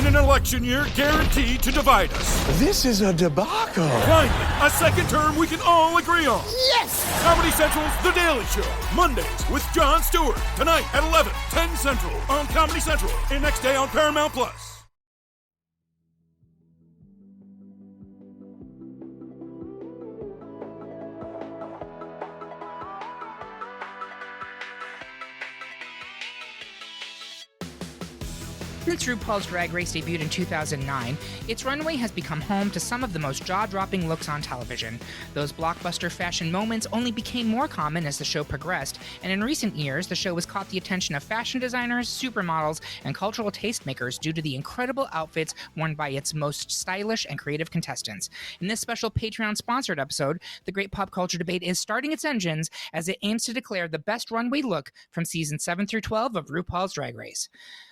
an election year guaranteed to divide us. This is a debacle. Finally, a second term we can all agree on. Yes! Comedy Central's The Daily Show. Mondays with Jon Stewart. Tonight at 11, 10 Central on Comedy Central. And next day on Paramount+. Since RuPaul's Drag Race debuted in 2009, its runway has become home to some of the most jaw-dropping looks on television. Those blockbuster fashion moments only became more common as the show progressed, and in recent years, the show has caught the attention of fashion designers, supermodels, and cultural tastemakers due to the incredible outfits worn by its most stylish and creative contestants. In this special Patreon-sponsored episode, the Great Pop Culture Debate is starting its engines as it aims to declare the best runway look from seasons 7 through 12 of RuPaul's Drag Race.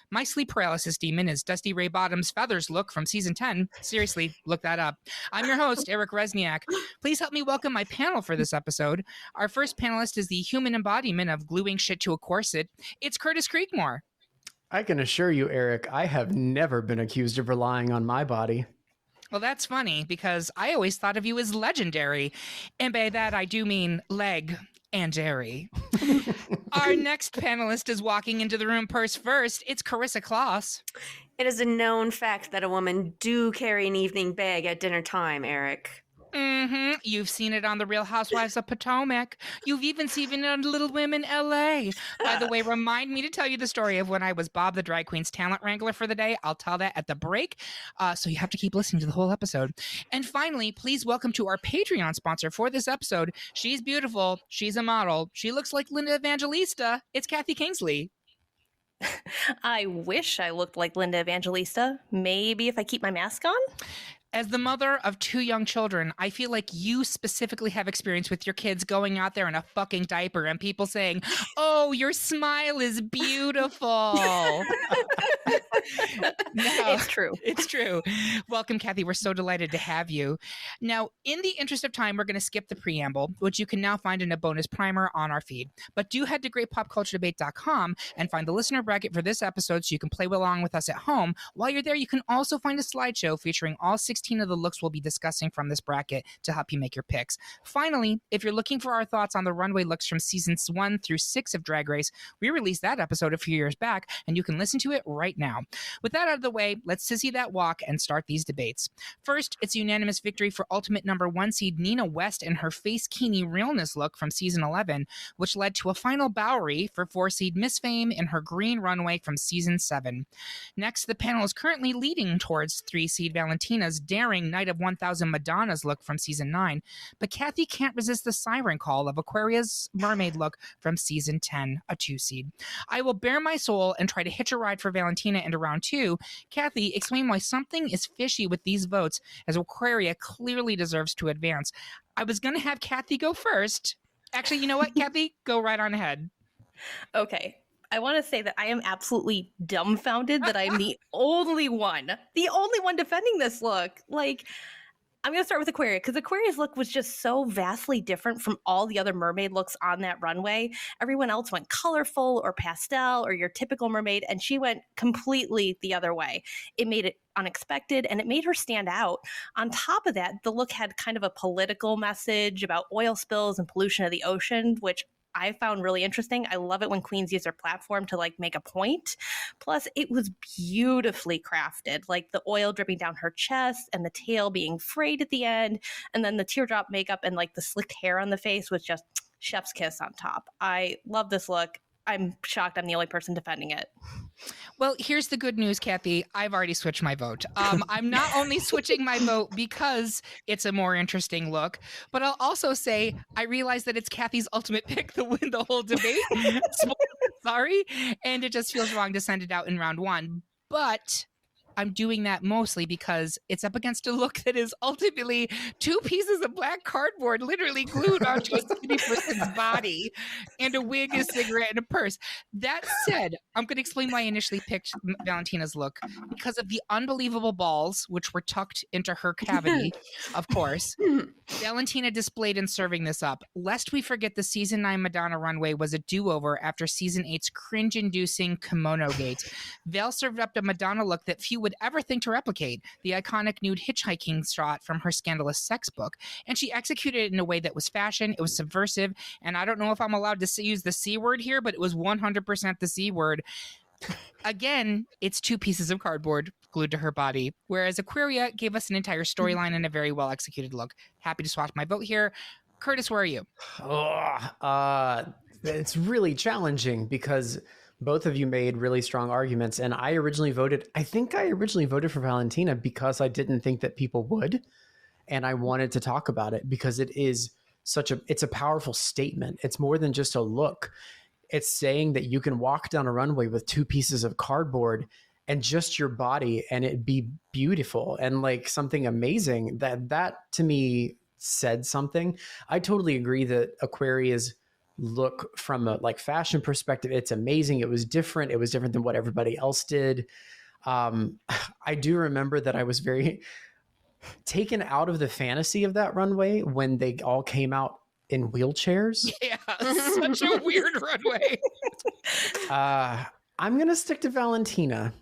My sleep paralysis demon is Dusty Ray Bottom's feathers look from season 10. Seriously, look that up. I'm your host, Eric Rezsnyak. Please help me welcome my panel for this episode. Our first panelist is the human embodiment of gluing shit to a corset. It's Curtis Creekmore. I can assure you, Eric, I have never been accused of relying on my body. Well, that's funny because I always thought of you as legendary. And by that, I do mean leg and dairy. Our next panelist is walking into the room purse first. It's Carissa Kloss. It is a known fact that a woman do carry an evening bag at dinner time, Eric. Mm-hmm. You've seen it on The Real Housewives of Potomac. You've even seen it on Little Women LA. By the way, remind me to tell you the story of when I was Bob the Drag Queen's talent wrangler for the day. I'll tell that at the break. So you have to keep listening to the whole episode. And finally, please welcome to our Patreon sponsor for this episode. She's beautiful. She's a model. She looks like Linda Evangelista. It's Kathy Kingsley. I wish I looked like Linda Evangelista. Maybe if I keep my mask on? As the mother of 2 young children, I feel like you specifically have experience with your kids going out there in a fucking diaper and people saying, "Oh, your smile is beautiful." No, It's true. It's true. Welcome, Kathy. We're so delighted to have you. Now, in the interest of time, we're going to skip the preamble, which you can now find in a bonus primer on our feed. But do head to greatpopculturedebate.com and find the listener bracket for this episode so you can play along with us at home. While you're there, you can also find a slideshow featuring all 16 of the looks we'll be discussing from this bracket to help you make your picks. Finally, if you're looking for our thoughts on the runway looks from seasons 1 through 6 of Drag Race, we released that episode a few years back, and you can listen to it right now. With that out of the way, let's sissy that walk and start these debates. First, it's a unanimous victory for ultimate number 1 seed Nina West and her Face Kini realness look from season 11, which led to a final Bowery for 4 seed Miss Fame in her green runway from season 7. Next, the panel is currently leading towards 3 seed Valentina's daring Night of 1000 Madonna's look from season 9, but Kathy can't resist the siren call of Aquaria's mermaid look from season 10, a 2 seed. I will bare my soul and try to hitch a ride for Valentina into round 2. Kathy, explain why something is fishy with these votes, as Aquaria clearly deserves to advance. I was going to have Kathy go first. Actually, you know what, Kathy? Go right on ahead. Okay. I want to say that I am absolutely dumbfounded that I'm the only one defending this look. Like, I'm going to start with Aquaria because Aquaria's look was just so vastly different from all the other mermaid looks on that runway. Everyone else went colorful or pastel or your typical mermaid, and she went completely the other way. It made it unexpected and it made her stand out. On top of that, the look had kind of a political message about oil spills and pollution of the ocean, which I found really interesting. I love it when queens use their platform to like make a point. Plus, it was beautifully crafted, like the oil dripping down her chest and the tail being frayed at the end, and then the teardrop makeup and like the slicked hair on the face was just chef's kiss on top. I love this look. I'm shocked I'm the only person defending it. Well, here's the good news, Kathy. I've already switched my vote. I'm not only switching my vote because it's a more interesting look, but I'll also say I realize that it's Kathy's ultimate pick to win the whole debate. Sorry. And it just feels wrong to send it out in round 1. But I'm doing that mostly because it's up against a look that is ultimately 2 pieces of black cardboard literally glued onto a skinny person's body and a wig, a cigarette, and a purse. That said, I'm going to explain why I initially picked Valentina's look. Because of the unbelievable balls, which were tucked into her cavity, of course. Valentina displayed in serving this up. Lest we forget the season 9 Madonna runway was a do-over after season 8's cringe-inducing kimono gate. Val served up a Madonna look that few would ever think to replicate, the iconic nude hitchhiking shot from her scandalous sex book, and she executed it in a way that was fashion, it was subversive, and I don't know if I'm allowed to use the C word here, but it was 100% the C word. Again, it's 2 pieces of cardboard glued to her body, whereas Aquaria gave us an entire storyline and a very well executed look. Happy to swap my vote here. Curtis, where are you? It's really challenging because both of you made really strong arguments, and I think I originally voted for Valentina because I didn't think that people would, and I wanted to talk about it because it's a powerful statement. It's more than just a look. It's saying that you can walk down a runway with 2 pieces of cardboard and just your body and it be beautiful and like something amazing. That to me said something. I totally agree that Aquaria's look from a like fashion perspective, it's amazing. It was different. It was different than what everybody else did. I do remember that I was very taken out of the fantasy of that runway when they all came out in wheelchairs. Yeah, such a weird runway. I'm going to stick to Valentina.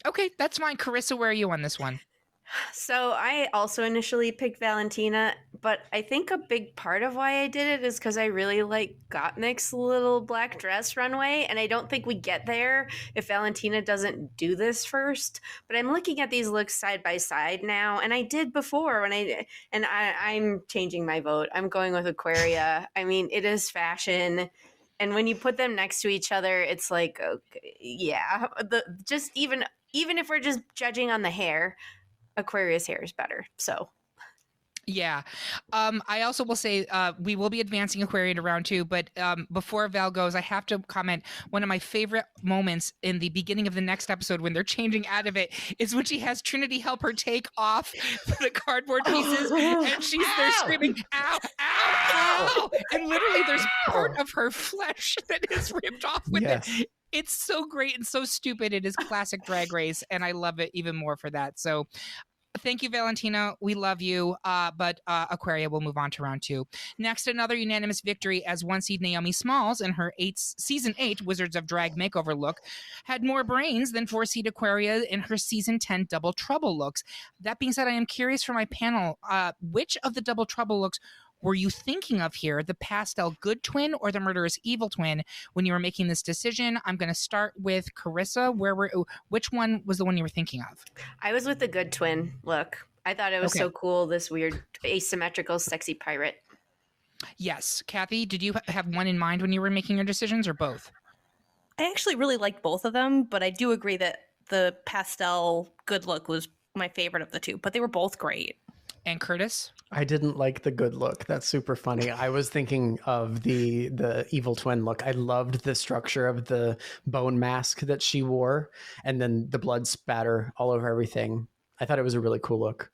Okay, that's fine. Carissa, where are you on this one? So I also initially picked Valentina, but I think a big part of why I did it is because I really like Gottmik's little black dress runway, and I don't think we get there if Valentina doesn't do this first. But I'm looking at these looks side by side now, and I did before I'm changing my vote. I'm going with Aquaria. I mean, it is fashion. And when you put them next to each other, it's like, okay, yeah. Even if we're just judging on the hair, Aquaria's hair is better. So, yeah. I also will say we will be advancing Aquaria to round 2, but before Val goes, I have to comment. One of my favorite moments in the beginning of the next episode when they're changing out of it is when she has Trinity help her take off the cardboard pieces, and she's there screaming, "Ow, ow, ow!" And literally, there's part of her flesh that is ripped off with it. It's so great and so stupid. It is classic Drag Race, and I love it even more for that. So thank you, Valentina. We love you. But Aquaria will move on to round 2. Next, another unanimous victory as 1 seed Naomi Smalls in her season 8 Wizards of Drag makeover look had more brains than 4 seed Aquaria in her season 10 Double Trouble looks. That being said, I am curious for my panel, which of the Double Trouble looks were you thinking of here, the pastel good twin or the murderous evil twin, when you were making this decision? I'm going to start with Carissa. Which one was the one you were thinking of? I was with the good twin look. I thought it was so cool, this weird asymmetrical sexy pirate. Yes. Kathy, did you have one in mind when you were making your decisions, or both? I actually really liked both of them, but I do agree that the pastel good look was my favorite of the 2, but they were both great. And Curtis? I didn't like the good look. That's super funny. I was thinking of the evil twin look. I loved the structure of the bone mask that she wore, and then the blood spatter all over everything. I thought it was a really cool look.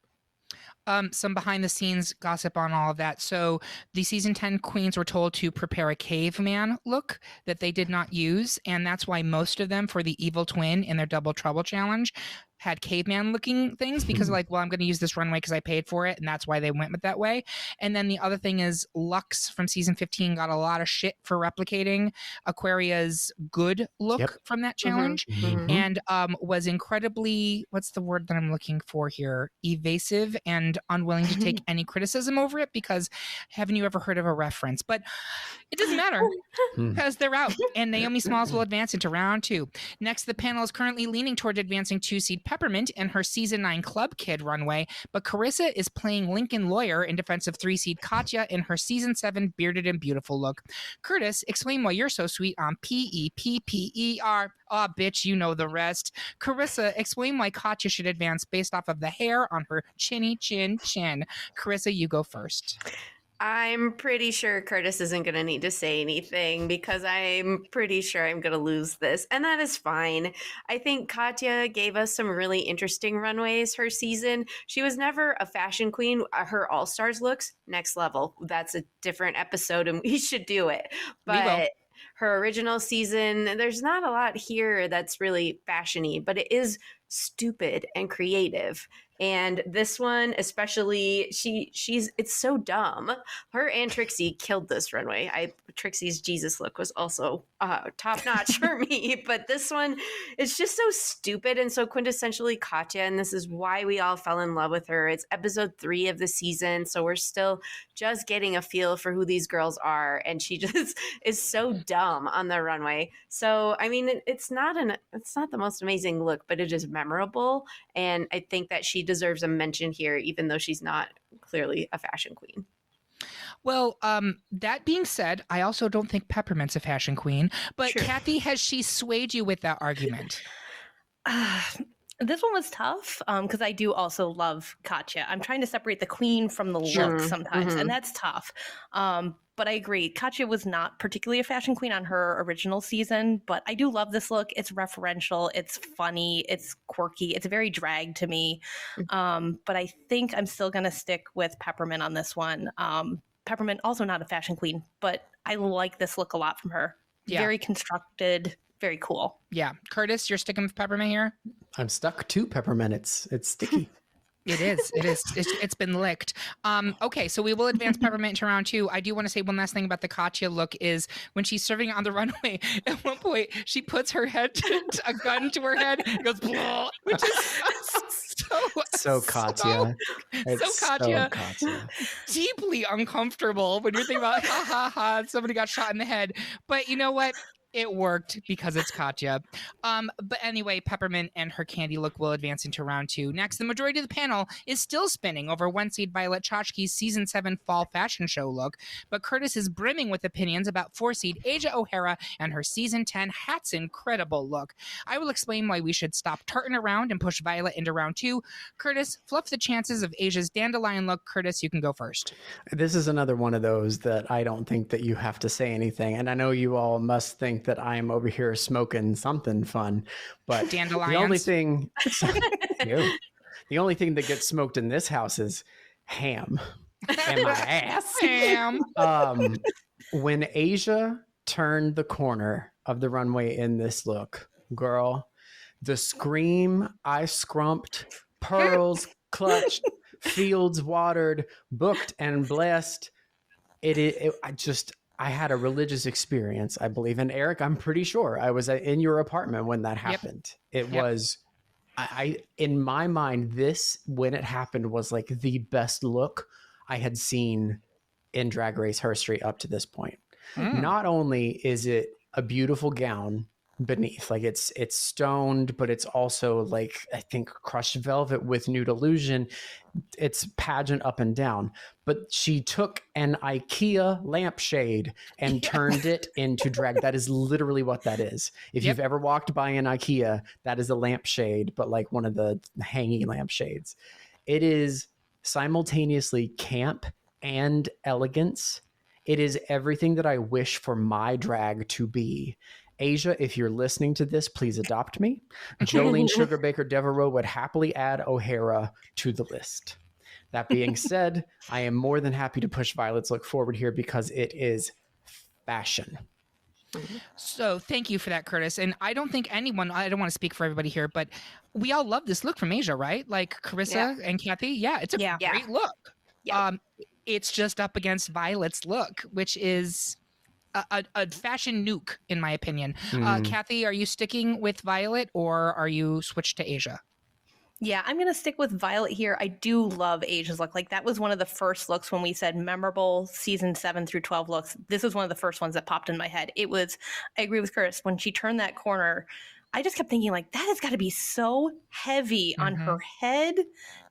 Some behind the scenes gossip on all of that. So the season 10 queens were told to prepare a caveman look that they did not use. And that's why most of them for the evil twin in their Double Trouble challenge had caveman looking things, because like, well, I'm going to use this runway because I paid for it. And that's why they went with that way. And then the other thing is Lux from season 15 got a lot of shit for replicating Aquaria's good look from that challenge. And was incredibly, what's the word that I'm looking for here? Evasive and unwilling to take any criticism over it, because haven't you ever heard of a reference? But it doesn't matter because they're out, and Naomi Smalls will advance into round 2. Next, the panel is currently leaning toward advancing 2 seed Peppermint in her season 9 Club Kid runway, but Carissa is playing Lincoln Lawyer in defense of 3 seed Katya in her season 7 Bearded and Beautiful look. Curtis, explain why you're so sweet on PEPPER. Aw, bitch, you know the rest. Carissa, explain why Katya should advance based off of the hair on her chinny chin chin. Carissa, you go first. I'm pretty sure Curtis isn't going to need to say anything because I'm pretty sure I'm going to lose this. And that is fine. I think Katya gave us some really interesting runways her season. She was never a fashion queen. Her All-Stars looks, next level. That's a different episode and we should do it. But her original season, there's not a lot here that's really fashiony, but it is stupid and creative. And this one, especially, it's so dumb. Her and Trixie killed this runway. Trixie's Jesus look was also top notch for me, but this one is just so stupid and so quintessentially Katya, and this is why we all fell in love with her. It's episode 3 of the season, so we're still just getting a feel for who these girls are, and she just is so dumb on the runway. So I mean, it's not the most amazing look, but it is memorable, and I think that she deserves a mention here, even though she's not clearly a fashion queen. Well, that being said, I also don't think Peppermint's a fashion queen. But True. Kathy, has she swayed you with that argument? This one was tough because I do also love Katya. I'm trying to separate the queen from the look sometimes, and that's tough. But I agree. Katya was not particularly a fashion queen on her original season, but I do love this look. It's referential. It's funny. It's quirky. It's very drag to me. But I think I'm still going to stick with Peppermint on this one. Peppermint, also not a fashion queen, but I like this look a lot from her. Yeah. Very constructed, very cool. Yeah. Curtis, you're sticking with Peppermint here? I'm stuck to Peppermint. It's sticky. It is. It's been licked. Okay, so we will advance Peppermint to round 2. I do want to say one last thing about the Katya look is when she's serving on the runway, at one point she puts her head, a gun to her head, and goes, blah, which is so Katya. So Katya. Deeply uncomfortable when you're thinking about, ha ha ha, somebody got shot in the head. But you know what? It worked because it's Katya. But anyway, Peppermint and her candy look will advance into round 2. Next, the majority of the panel is still spinning over 1-seed Violet Chachki's season 7 fall fashion show look, but Curtis is brimming with opinions about 4-seed Asia O'Hara and her season 10 Hat's incredible look. I will explain why we should stop tarting around and push Violet into round 2. Curtis, fluff the chances of Asia's dandelion look. Curtis, you can go first. This is another one of those that I don't think that you have to say anything, and I know you all must think that I'm over here smoking something fun, but dandelions. The only thing that gets smoked in this house is ham and my ass. Ham. When Asia turned the corner of the runway in this look, girl, the scream, I scrumped, pearls clutched, fields watered, booked and blessed. I had a religious experience, I believe. And Eric, I'm pretty sure I was in your apartment when that happened. It was, in my mind, this, when it happened, was like the best look I had seen in Drag Race history up to this point. Not only is it a beautiful gown beneath, like it's stoned, but it's also like, I think, crushed velvet with nude illusion. It's pageant up and down, but she took an IKEA lampshade and turned it into drag. That is literally what that is. If you've ever walked by an IKEA, that is a lampshade, but like one of the hanging lampshades. It is simultaneously camp and elegance. It is everything that I wish for my drag to be. Asia, if you're listening to this, please adopt me. Jolene Sugarbaker Devereaux would happily add O'Hara to the list. That being said, I am more than happy to push Violet's look forward here because it is fashion. So thank you for that, Curtis. And I don't think anyone, I don't want to speak for everybody here, but we all love this look from Asia, right? Like Carissa and Kathy. Yeah, it's a great look. Yeah. It's just up against Violet's look, which is a fashion nuke, in my opinion. Kathy, are you sticking with Violet or are you switched to Asia? Yeah, I'm going to stick with Violet here. I do love Asia's look. Like, that was one of the first looks when we said memorable season 7 through 12 looks. This was one of the first ones that popped in my head. It was, I agree with Curtis, when she turned that corner, I just kept thinking, like, that has got to be so heavy on her head.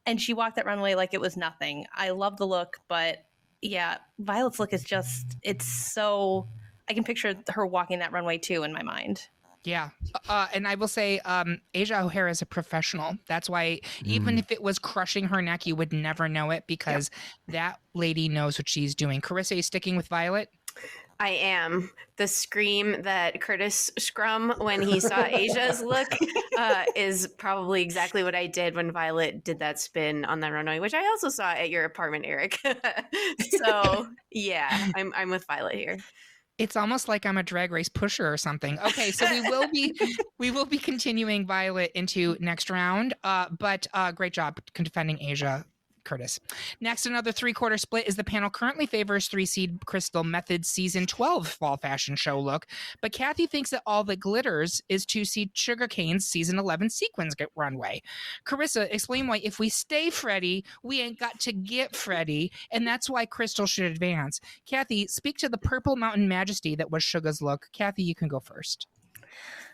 And she walked that runway like it was nothing. I love the look, but yeah, Violet's look is just, it's so, I can picture her walking that runway too in my mind. Yeah. And I will say, Asia O'Hara is a professional. That's why even if it was crushing her neck, you would never know it because that lady knows what she's doing. Carissa, are you sticking with Violet? I am. The scream that Curtis scrum when he saw Asia's look is probably exactly what I did when Violet did that spin on that runway, which I also saw at your apartment, Eric. So yeah, I'm with Violet here. It's almost like I'm a drag race pusher or something. Okay, so we will be continuing Violet into next round. But great job defending Asia, Curtis. Next, another 3/4 split is the panel currently favors 3-seed Crystal Method's season 12 fall fashion show look, but Kathy thinks that all that glitters is 2-seed Sugarcane's season 11 sequins runway. Carissa, explain why if we stay Freddie, we ain't got to get Freddie, and that's why Crystal should advance. Kathy, speak to the purple mountain majesty that was Suga's look. Kathy, you can go first.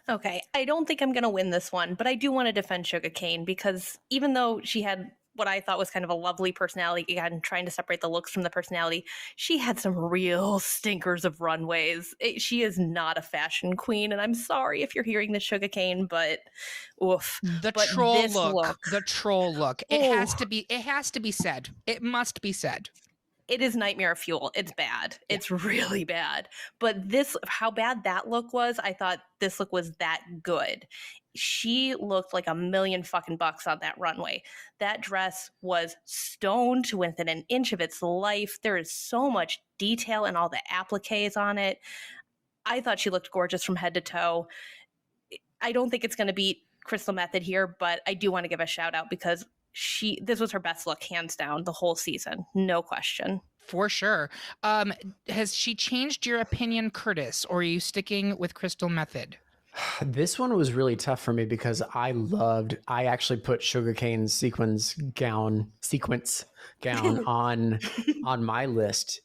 Okay, I don't think I'm going to win this one, but I do want to defend Sugarcane because even though she had what I thought was kind of a lovely personality, again, trying to separate the looks from the personality, she had some real stinkers of runways. She is not a fashion queen, and I'm sorry if you're hearing this, Sugarcane, but oof. The but troll this look. The troll look. It has to be. It has to be said. It must be said. It is nightmare fuel. It's bad. Yeah. It's really bad. But how bad that look was, I thought this look was that good. She looked like $1,000,000 fucking bucks on that runway. That dress was stoned to within an inch of its life. There is so much detail in all the appliques on it. I thought she looked gorgeous from head to toe. I don't think it's going to beat Crystal Method here, but I do want to give a shout out because this was her best look, hands down, the whole season. No question. For sure. Has she changed your opinion, Curtis, or are you sticking with Crystal Method? This one was really tough for me because I actually put Sugarcane's sequence gown on my list.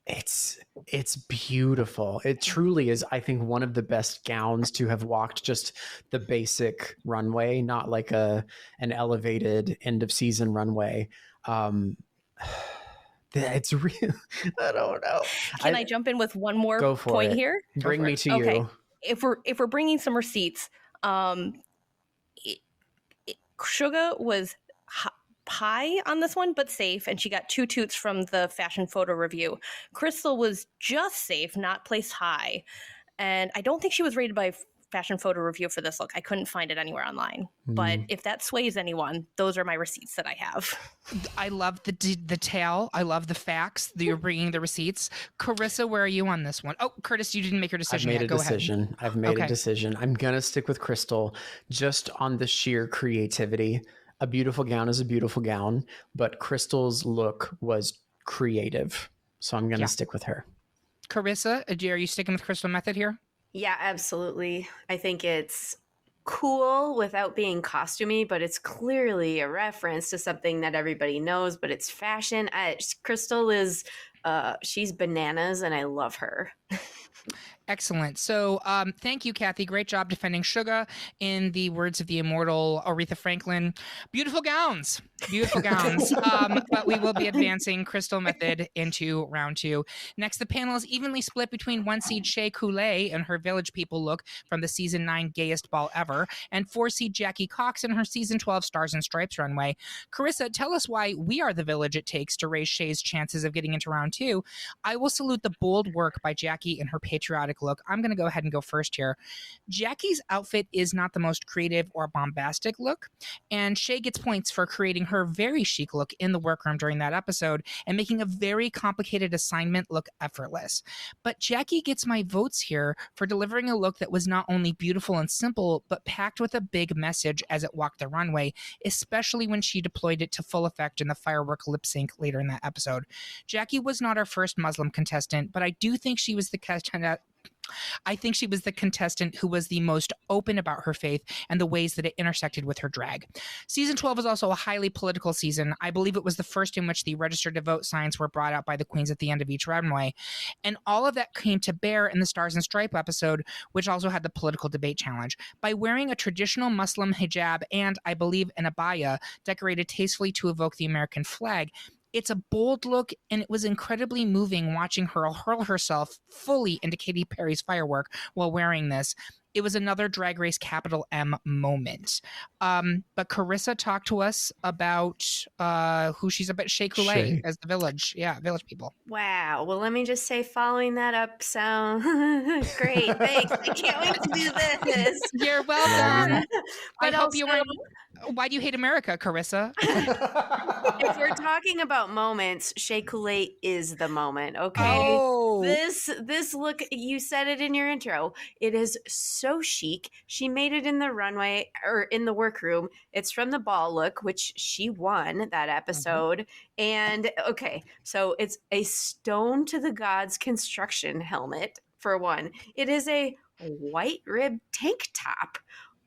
It's beautiful. It truly is, I think, one of the best gowns to have walked just the basic runway, not like an elevated end of season runway. It's real. I don't know. Can I jump in with one more point here? Bring me to you. Okay. If we're bringing some receipts, Suga was high on this one, but safe, and she got 2 toots from the fashion photo review. Crystal was just safe, not placed high, and I don't think she was rated by fashion photo review for this look. I couldn't find it anywhere online. But if that sways anyone, those are my receipts that I have. I love the detail. I love the facts that you're bringing the receipts. Carissa, where are you on this one? Oh, Curtis, you didn't make your decision yet. Go ahead. I've made a decision. I'm going to stick with Crystal just on the sheer creativity. A beautiful gown is a beautiful gown, but Crystal's look was creative. So I'm going to stick with her. Carissa, are you sticking with Crystal Method here? Yeah, absolutely. I think it's cool without being costumey, but it's clearly a reference to something that everybody knows, but it's fashion. Crystal is, she's bananas, and I love her. Excellent. So thank you, Kathy. Great job defending Suga. In the words of the immortal Aretha Franklin, beautiful gowns. Beautiful gowns. But we will be advancing Crystal Method into round 2. Next, the panel is evenly split between 1-seed Shea Coulee and her Village People look from the season 9 Gayest Ball Ever, and 4-seed Jackie Cox in her season 12 Stars and Stripes runway. Carissa, tell us why we are the village it takes to raise Shea's chances of getting into round 2. I will salute the bold work by Jackie in her patriotic look. I'm going to go ahead and go first here. Jackie's outfit is not the most creative or bombastic look, and Shea gets points for creating her very chic look in the workroom during that episode and making a very complicated assignment look effortless. But Jackie gets my votes here for delivering a look that was not only beautiful and simple, but packed with a big message as it walked the runway, especially when she deployed it to full effect in the firework lip sync later in that episode. Jackie was not our first Muslim contestant, but I do think she was the contestant who was the most open about her faith and the ways that it intersected with her drag. Season 12 was also a highly political season. I believe it was the first in which the registered to vote signs were brought out by the queens at the end of each runway. And all of that came to bear in the Stars and Stripe episode, which also had the political debate challenge. By wearing a traditional Muslim hijab and, I believe, an abaya decorated tastefully to evoke the American flag, it's a bold look, and it was incredibly moving watching her hurl herself fully into Katy Perry's firework while wearing this. It was another Drag Race capital M moment. But Carissa talked to us about who she's about, Shea Coulee as the village. Yeah, Village People. Wow. Well, let me just say, following that up sounds great. Thanks. I can't wait to do this. You're welcome. But I hope you weren't. Why do you hate America, Carissa? If we're talking about moments, Shea Coulee is the moment, okay? Oh. This look, you said it in your intro. It is so chic. She made it in the runway or in the workroom. It's from the ball look, which she won that episode. And okay, so it's a stone to the gods construction helmet for one. It is a white rib tank top,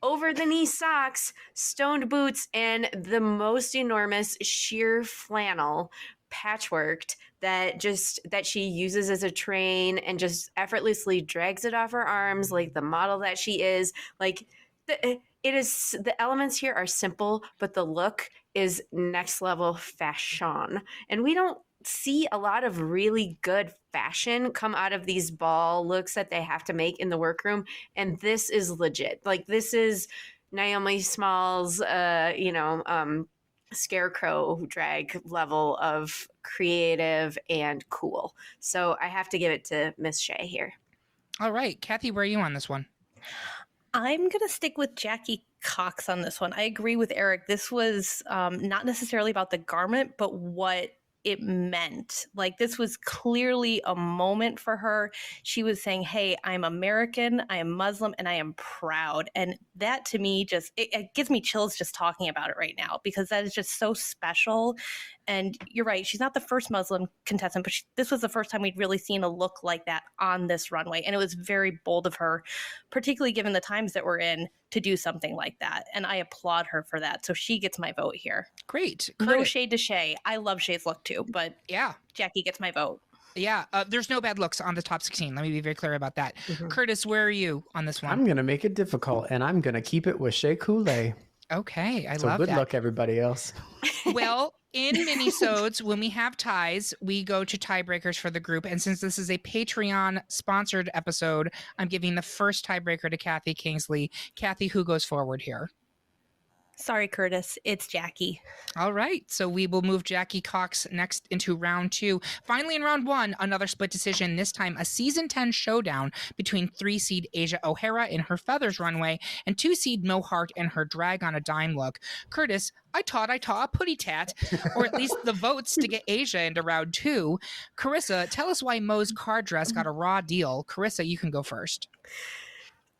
over the knee socks, stoned boots, and the most enormous sheer flannel patchworked that she uses as a train and just effortlessly drags it off her arms like the model that she is. Like it is, the elements here are simple, but the look is next level fashion. And we don't see a lot of really good fashion come out of these ball looks that they have to make in the workroom, and this is legit. Like, this is Naomi Smalls scarecrow drag level of creative and cool. So I have to give it to Miss Shea here. All right, Kathy, where are you on this one? I'm going to stick with Jackie Cox on this one. I agree with Eric. This was not necessarily about the garment, but what it meant. Like, this was clearly a moment for her. She was saying, hey, I'm American, I am Muslim, and I am proud. And that, to me, just it gives me chills just talking about it right now, because that is just so special. And you're right, she's not the first Muslim contestant, but this was the first time we'd really seen a look like that on this runway. And it was very bold of her, particularly given the times that we're in, to do something like that. And I applaud her for that. So she gets my vote here. Great. No shade to Shea. I love Shea's look too, but yeah, Jackie gets my vote. Yeah, there's no bad looks on the top 16. Let me be very clear about that. Curtis, where are you on this one? I'm going to make it difficult, and I'm going to keep it with Shea Coulee. Okay, I so love good that. luck, everybody else. Well, in minisodes, when we have ties, we go to tiebreakers for the group. And since this is a Patreon-sponsored episode, I'm giving the first tiebreaker to Kathy Kingsley. Kathy, who goes forward here? Sorry, Curtis. It's Jackie. All right. So we will move Jackie Cox next into round 2. Finally, in round 1, another split decision, this time a season 10 showdown between 3-seed Asia O'Hara in her feathers runway and 2-seed Mo Hart in her drag on a dime look. Curtis, I taught a putty tat, or at least the votes to get Asia into round 2. Carissa, tell us why Mo's card dress got a raw deal. Carissa, you can go first.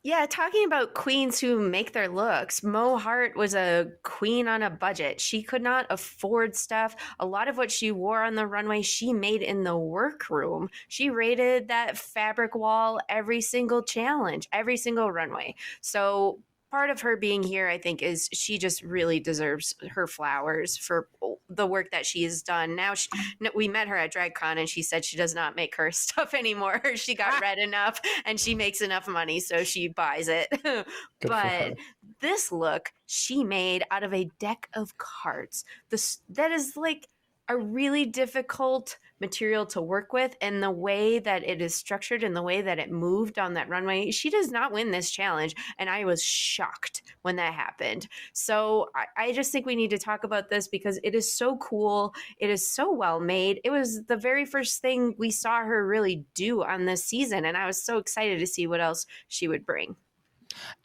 Yeah, talking about queens who make their looks, Mo Hart was a queen on a budget. She could not afford stuff. A lot of what she wore on the runway, she made in the workroom. She raided that fabric wall every single challenge, every single runway. So part of her being here, I think, is she just really deserves her flowers for the work that she has done. Now, we met her at DragCon, and she said she does not make her stuff anymore. She got read enough, and she makes enough money, so she buys it. But this look she made out of a deck of cards. That is like a really difficult material to work with, and the way that it is structured and the way that it moved on that runway, she does not win this challenge, and I was shocked when that happened. So I just think we need to talk about this because it is so cool. It is so well made. It was the very first thing we saw her really do on this season, and I was so excited to see what else she would bring.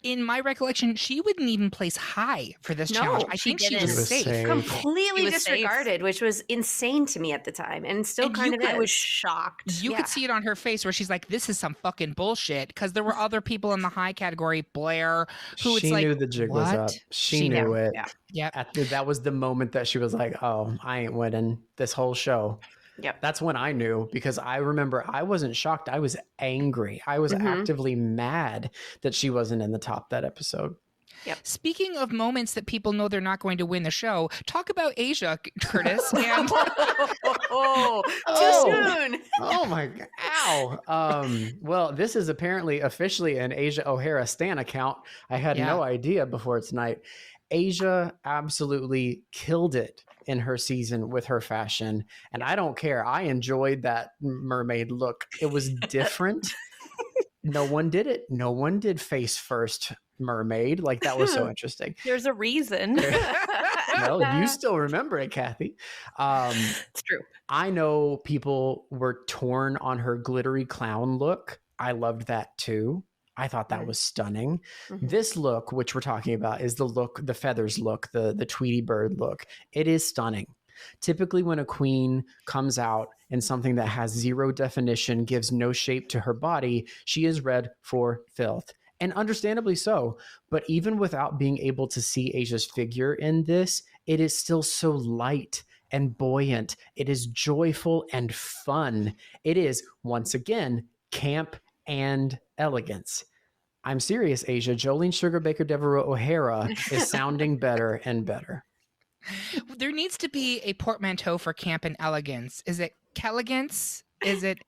In my recollection, she wouldn't even place high for this challenge. I think she was safe. Completely disregarded, which was insane to me at the time, and still kind of is. I was shocked. You could see it on her face where she's like, this is some fucking bullshit, because there were other people in the high category, Blair, who she knew the jig was up. She knew it. Yeah. That was the moment that she was like, oh, I ain't winning this whole show. Yep. That's when I knew, because I remember I wasn't shocked. I was angry. I was actively mad that she wasn't in the top that episode. Yep. Speaking of moments that people know they're not going to win the show, talk about Asia, Curtis. And too soon. Oh my God. Ow. Well, this is apparently officially an Asia O'Hara Stan account. I had no idea before tonight. Asia absolutely killed it in her season with her fashion. And I don't care. I enjoyed that mermaid look. It was different. No one did it. No one did face first mermaid. Like, that was so interesting. There's a reason. Well, you still remember it, Kathy. It's true. I know people were torn on her glittery clown look. I loved that too. I thought that was stunning. Mhm. This look, which we're talking about, is the look, the feathers look, the Tweety bird look. It is stunning. Typically, when a queen comes out in something that has zero definition, gives no shape to her body, she is read for filth. And understandably so. But even without being able to see Asia's figure in this, it is still so light and buoyant. It is joyful and fun. It is, once again, camp and elegance. I'm serious, Asia. Jolene Sugar Baker Devereaux O'Hara is sounding better and better. There needs to be a portmanteau for camp and elegance. Is it Kelligance? Is it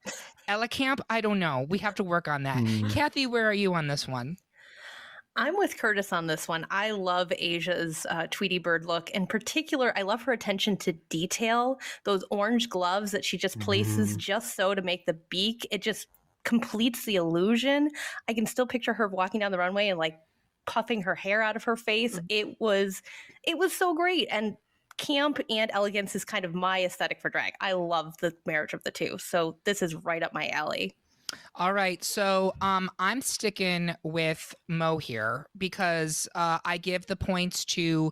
Elecamp? I don't know. We have to work on that. Kathy, where are you on this one? I'm with Curtis on this one. I love Asia's Tweety bird look. In particular, I love her attention to detail. Those orange gloves that she just places just so to make the beak. It just completes the illusion. I can still picture her walking down the runway and like puffing her hair out of her face. It was so great. And camp and elegance is kind of my aesthetic for drag. I love the marriage of the two. So this is right up my alley. All right, so I'm sticking with Mo here because I give the points to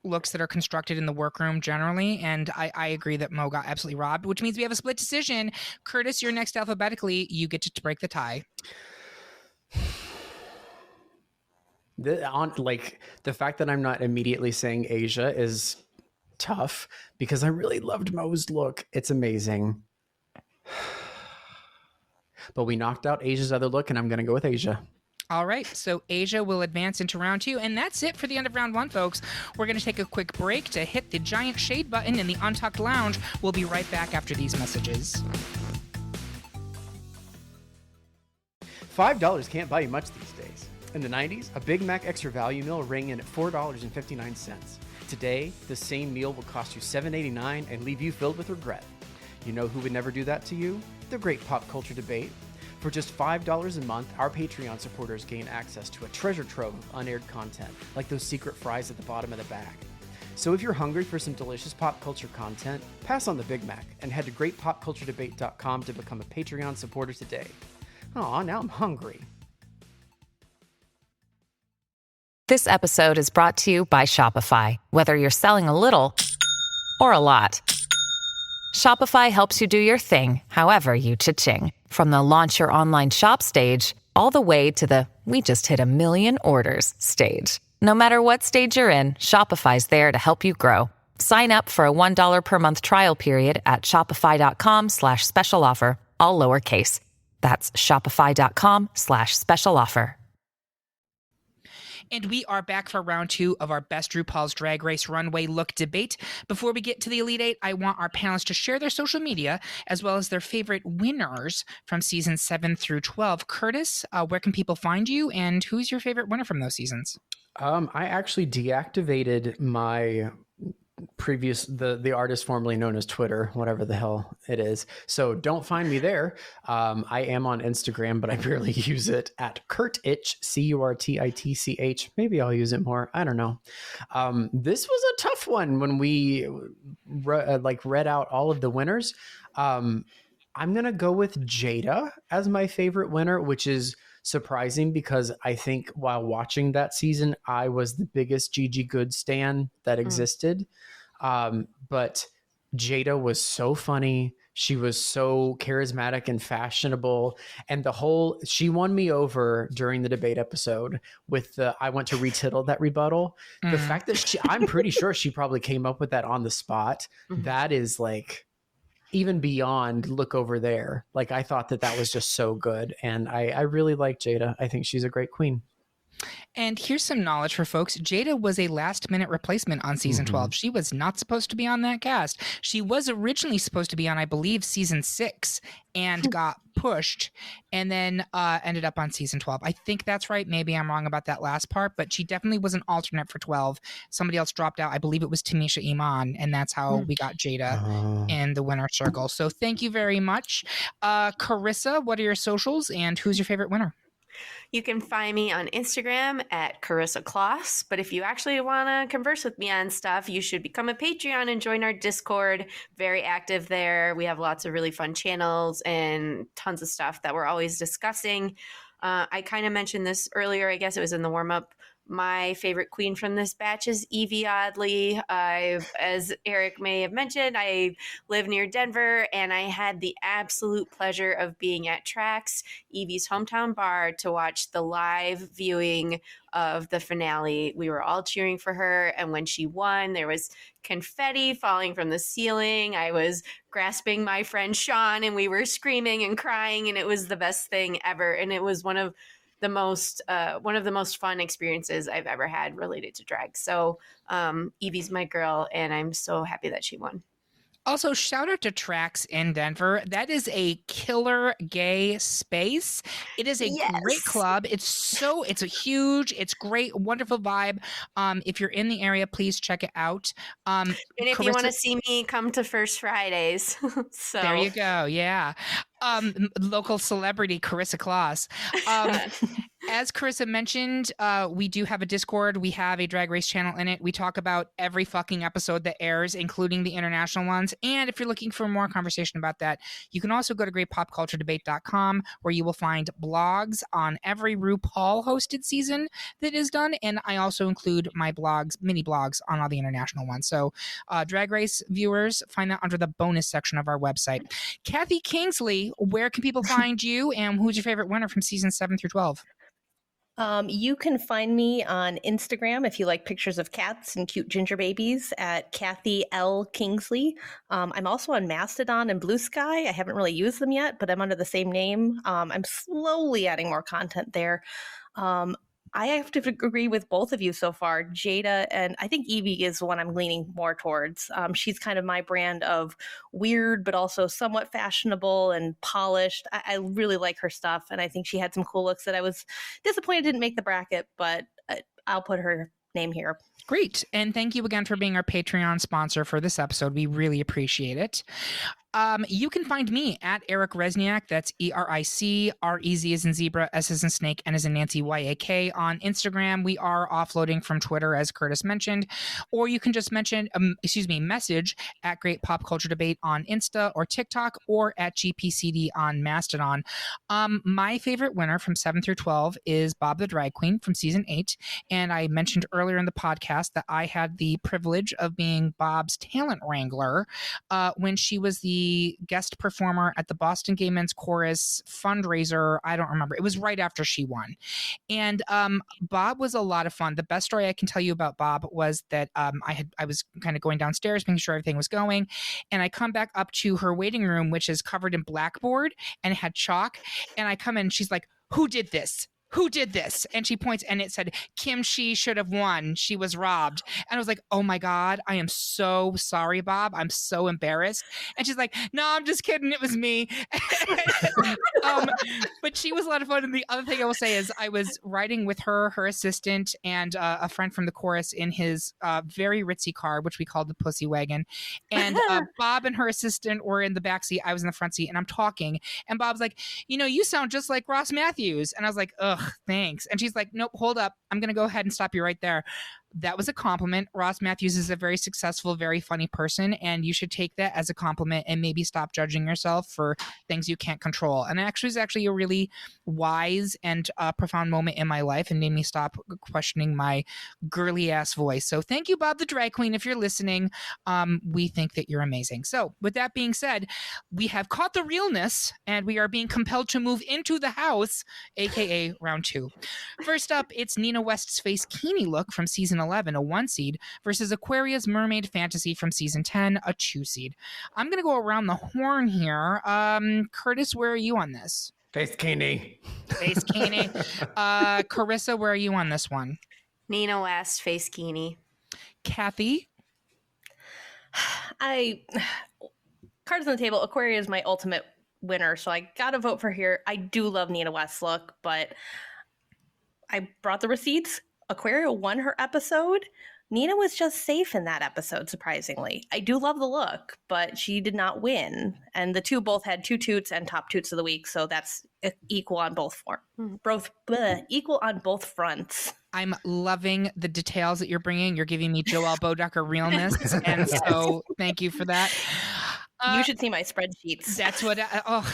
looks that are constructed in the workroom generally, and I agree that Mo got absolutely robbed, which means we have a split decision. Curtis, you're next alphabetically. You get to break the tie. The fact that I'm not immediately saying Asia is tough because I really loved Mo's look. It's amazing. But we knocked out Asia's other look, and I'm going to go with Asia. All right, so Asia will advance into round 2, and that's it for the end of round 1, folks. We're going to take a quick break to hit the giant shade button in the Untucked Lounge. We'll be right back after these messages. $5 can't buy you much these days. In the 90s, a Big Mac Extra Value Meal rang in at $4.59. Today, the same meal will cost you $7.89 and leave you filled with regret. You know who would never do that to you? The Great Pop Culture Debate. For just $5 a month, our Patreon supporters gain access to a treasure trove of unaired content, like those secret fries at the bottom of the bag. So if you're hungry for some delicious pop culture content, pass on the Big Mac and head to greatpopculturedebate.com to become a Patreon supporter today. Aw, now I'm hungry. This episode is brought to you by Shopify. Whether you're selling a little or a lot, Shopify helps you do your thing, however you cha-ching. From the launch your online shop stage, all the way to the we just hit 1 million orders stage. No matter what stage you're in, Shopify's there to help you grow. Sign up for a $1 per month trial period at shopify.com/special offer, all lowercase. That's shopify.com/special offer. And we are back for round 2 of our Best RuPaul's Drag Race Runway Look debate. Before we get to the Elite 8, I want our panelists to share their social media as well as their favorite winners from seasons 7 through 12. Curtis, where can people find you, and who's your favorite winner from those seasons? I actually deactivated my previous the artist formerly known as Twitter, whatever the hell it is. So don't find me there. I am on Instagram, but I barely use it at Curtitch, Curtitch. Maybe I'll use it more. I don't know. This was a tough one when we read out all of the winners. I'm gonna go with Jada as my favorite winner, which is surprising because I think while watching that season, I was the biggest Gigi Goode stan that existed. But Jada was so funny. She was so charismatic and fashionable. And she won me over during the debate episode with I want to retittle that rebuttal. The fact that I'm pretty sure she probably came up with that on the spot. That is like even beyond look over there. Like I thought that was just so good. And I really like Jada. I think she's a great queen. And here's some knowledge for folks. Jada was a last-minute replacement on season 12. She was not supposed to be on that cast. She was originally supposed to be on, I believe, season 6 and got pushed and then ended up on season 12. I think that's right. Maybe I'm wrong about that last part, but she definitely was an alternate for 12. Somebody else dropped out. I believe it was Tamisha Iman, and that's how we got Jada in the winner circle. So thank you very much. Carissa, what are your socials, and who's your favorite winner? You can find me on Instagram at Carissa Kloss. But if you actually want to converse with me on stuff, you should become a Patreon and join our Discord. Very active there. We have lots of really fun channels and tons of stuff that we're always discussing. I kind of mentioned this earlier. I guess it was in the warm up. My favorite queen from this batch is Evie Oddly. As Eric may have mentioned, I live near Denver, and I had the absolute pleasure of being at Trax, Evie's hometown bar, to watch the live viewing of the finale. We were all cheering for her, and when she won, there was confetti falling from the ceiling. I was grasping my friend Sean, and we were screaming and crying, and it was the best thing ever. And it was one of the most fun experiences I've ever had related to drag. So Evie's my girl, and I'm so happy that she won. Also, shout out to Trax in Denver. That is a killer gay space. It is a great club. It's a huge, it's great, wonderful vibe. If you're in the area, please check it out. And if you want to see me, come to First Fridays. So there you go. Yeah. Local celebrity Carissa Kloss. As Carissa mentioned, we do have a Discord. We have a Drag Race channel in it. We talk about every fucking episode that airs, including the international ones. And if you're looking for more conversation about that, you can also go to greatpopculturedebate.com, where you will find blogs on every RuPaul hosted season that is done. And I also include my blogs, mini blogs, on all the international ones. So Drag Race viewers, find that under the bonus section of our website. Kathy Kingsley, where can people find you, and who's your favorite winner from season 7 through 12? You can find me on Instagram if you like pictures of cats and cute ginger babies at Kathy L. Kingsley. I'm also on Mastodon and Blue Sky. I haven't really used them yet, but I'm under the same name. I'm slowly adding more content there. I have to agree with both of you so far, Jada, and I think Evie is the one I'm leaning more towards. She's kind of my brand of weird, but also somewhat fashionable and polished. I really like her stuff, and I think she had some cool looks that I was disappointed didn't make the bracket, but I'll put her name here. Great. And thank you again for being our Patreon sponsor for this episode. We really appreciate it. You can find me at Eric Rezsnyak. That's ERIC, REZ as in zebra, S as in snake, N as in Nancy, YAK on Instagram. We are offloading from Twitter, as Curtis mentioned, or you can just message at Great Pop Culture Debate on Insta or TikTok, or at GPCD on Mastodon. My favorite winner from 7 through 12 is Bob the Drag Queen from season 8. And I mentioned earlier in the podcast that I had the privilege of being Bob's talent wrangler when she was the guest performer at the Boston Gay Men's Chorus fundraiser. I don't remember. It was right after she won. And Bob was a lot of fun. The best story I can tell you about Bob was that I was kind of going downstairs, making sure everything was going. And I come back up to her waiting room, which is covered in blackboard and it had chalk. And I come in and she's like, "Who did this? Who did this?" And she points, and it said, "Kim Shi should have won. She was robbed." And I was like, "Oh my God, I am so sorry, Bob. I'm so embarrassed." And she's like, "No, I'm just kidding. It was me." But she was a lot of fun. And the other thing I will say is I was riding with her assistant, and a friend from the chorus in his very ritzy car, which we called the Pussy Wagon. And Bob and her assistant were in the backseat. I was in the front seat, and I'm talking. And Bob's like, "You sound just like Ross Matthews." And I was like, "Ugh, thanks." And she's like, "Nope, hold up. I'm going to go ahead and stop you right there." That was a compliment. Ross Matthews is a very successful, very funny person, and you should take that as a compliment and maybe stop judging yourself for things you can't control. And it was actually a really wise and profound moment in my life, and made me stop questioning my girly ass voice. So thank you, Bob the Drag Queen. If you're listening, we think that you're amazing. So with that being said, we have caught the realness, and we are being compelled to move into the house, aka round 2. First up, it's Nina West's face Kini look from season 11, a 1 seed, versus Aquaria's Mermaid Fantasy from season 10, a 2 seed. I'm going to go around the horn here. Curtis, where are you on this? Face Kini. Face Kini. Carissa, where are you on this one? Nina West, face Kini. Kathy? Cards on the table. Aquaria is my ultimate winner, so I gotta vote for here. I do love Nina West's look, but I brought the receipts. Aquaria won her episode. Nina was just safe in that episode, surprisingly. I do love the look, but she did not win. And the two both had 2 toots and top toots of the week, so that's equal on both equal on both fronts. I'm loving the details that you're bringing. You're giving me Joelle Bodecker realness, and so thank you for that. You should see my spreadsheets. That's what.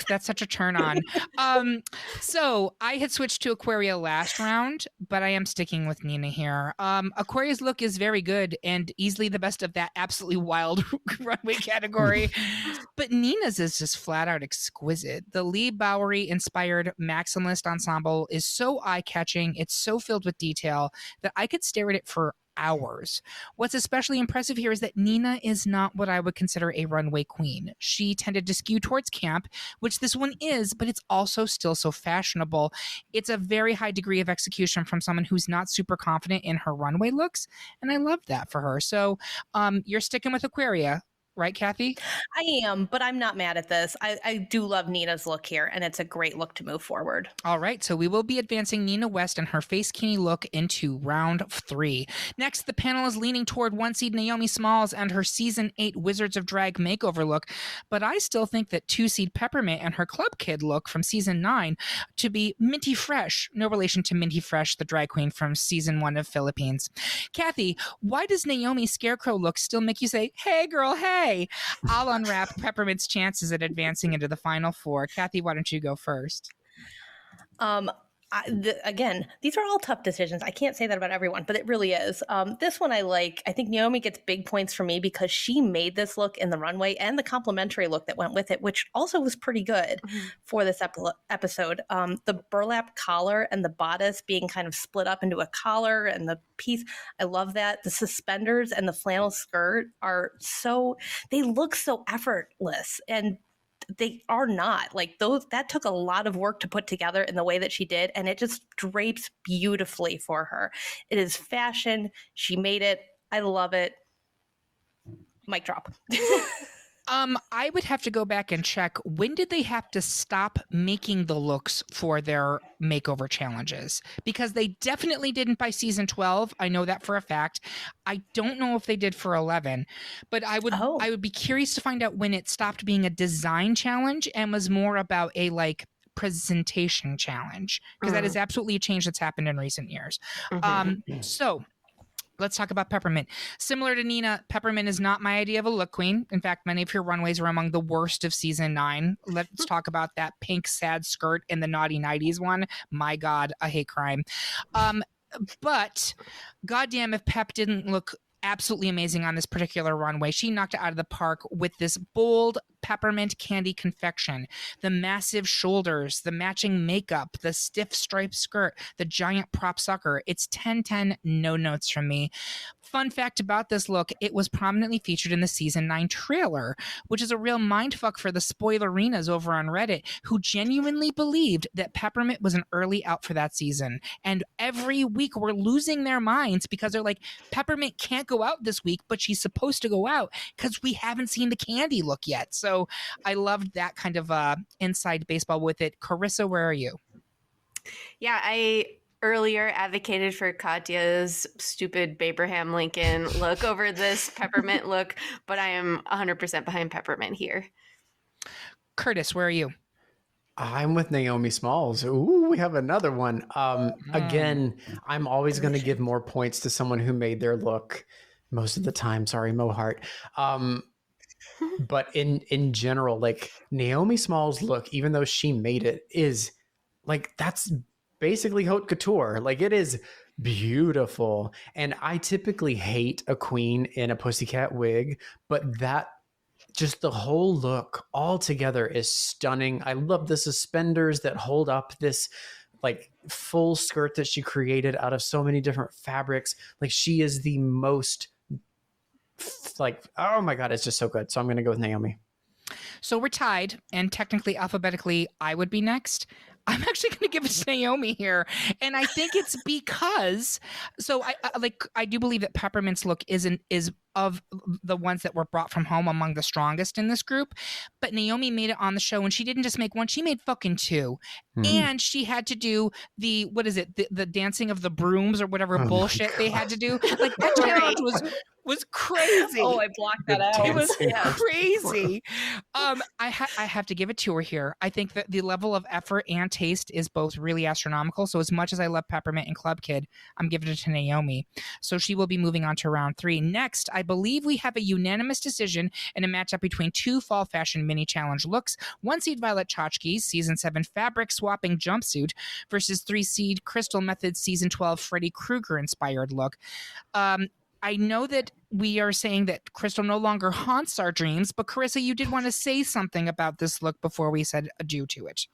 That's such a turn on. So I had switched to Aquaria last round, but I am sticking with Nina here. Aquaria's look is very good and easily the best of that absolutely wild runway category. But Nina's is just flat out exquisite. The Lee Bowery inspired maximalist ensemble is so eye catching. It's so filled with detail that I could stare at it for hours. What's especially impressive here is that Nina is not what I would consider a runway queen. She tended to skew towards camp, which this one is, but it's also still so fashionable. It's a very high degree of execution from someone who's not super confident in her runway looks, and I love that for her. So you're sticking with Aquaria, right, Kathy? I am, but I'm not mad at this. I do love Nina's look here, and it's a great look to move forward. All right, so we will be advancing Nina West and her face kini look into round 3. Next, the panel is leaning toward 1 seed Naomi Smalls and her season 8 Wizards of Drag makeover look, but I still think that 2 seed Peppermint and her Club Kid look from season 9 to be minty fresh. No relation to Minty Fresh, the drag queen from season 1 of Philippines. Kathy, why does Naomi's Scarecrow look still make you say, "Hey girl, hey"? I'll unwrap Peppermint's chances at advancing into the final 4. Kathy, why don't you go first? Again, these are all tough decisions. I can't say that about everyone, but it really is. This one I like. I think Naomi gets big points for me because she made this look in the runway and the complimentary look that went with it, which also was pretty good for this episode. The burlap collar and the bodice being kind of split up into a collar and the piece. I love that. The suspenders and the flannel skirt they look so effortless, and they are not. Like those, that took a lot of work to put together in the way that she did, and it just drapes beautifully for her. It is fashion. She made it. I love it. Mic drop. I would have to go back and check. When did they have to stop making the looks for their makeover challenges? Because they definitely didn't by season 12. I know that for a fact. I don't know if they did for 11, but I would be curious to find out when it stopped being a design challenge and was more about a presentation challenge, because that is absolutely a change that's happened in recent years. So let's talk about Peppermint. Similar to Nina, Peppermint is not my idea of a look queen. In fact, many of your runways are among the worst of season 9. Let's talk about that pink sad skirt in the Naughty 90s one. My God, a hate crime. But goddamn if Pep didn't look absolutely amazing on this particular runway. She knocked it out of the park with this bold peppermint candy confection, the massive shoulders, the matching makeup, the stiff striped skirt, the giant prop sucker. It's 10/10, no notes from me. Fun fact about this look, it was prominently featured in the season 9 trailer, which is a real mindfuck for the spoilerinas over on Reddit, who genuinely believed that Peppermint was an early out for that season. And every week we're losing their minds because they're like, Peppermint can't go out this week, but she's supposed to go out because we haven't seen the candy look yet. So I loved that kind of inside baseball with it. Carissa, where are you? Yeah, I earlier advocated for Katya's stupid Abraham Lincoln look over this Peppermint look, but I am 100% behind Peppermint here. Curtis, where are you? I'm with Naomi Smalls. Ooh, we have another one. Again, I'm always going to give more points to someone who made their look most of the time. Sorry, Mohart. But in general, like Naomi Smalls' look, even though she made it, is like, that's basically haute couture. Like, it is beautiful. And I typically hate a queen in a pussycat wig, but that, just the whole look all together is stunning. I love the suspenders that hold up this like full skirt that she created out of so many different fabrics. Like, she is the most like, oh my God, it's just so good. So I'm going to go with Naomi. So we're tied, and technically alphabetically I would be next. I'm actually going to give it to Naomi here. And I think it's because, so I do believe that Peppermint's look is of the ones that were brought from home among the strongest in this group. But Naomi made it on the show, and she didn't just make one, she made fucking 2. And she had to do the, what is it? The dancing of the brooms or whatever bullshit they had to do. Like, that challenge was crazy. Oh, I blocked that out. It was crazy. I have to give it to her here. I think that the level of effort and taste is both really astronomical. So as much as I love Peppermint and Club Kid, I'm giving it to Naomi. So she will be moving on to round 3. Next, I believe we have a unanimous decision in a matchup between two fall fashion mini challenge looks. 1-seed Violet Chachki's season 7 fabric swapping jumpsuit versus 3-seed Crystal Method's season 12 Freddy Krueger inspired look. I know that we are saying that Crystal no longer haunts our dreams, but Carissa, you did want to say something about this look before we said adieu to it.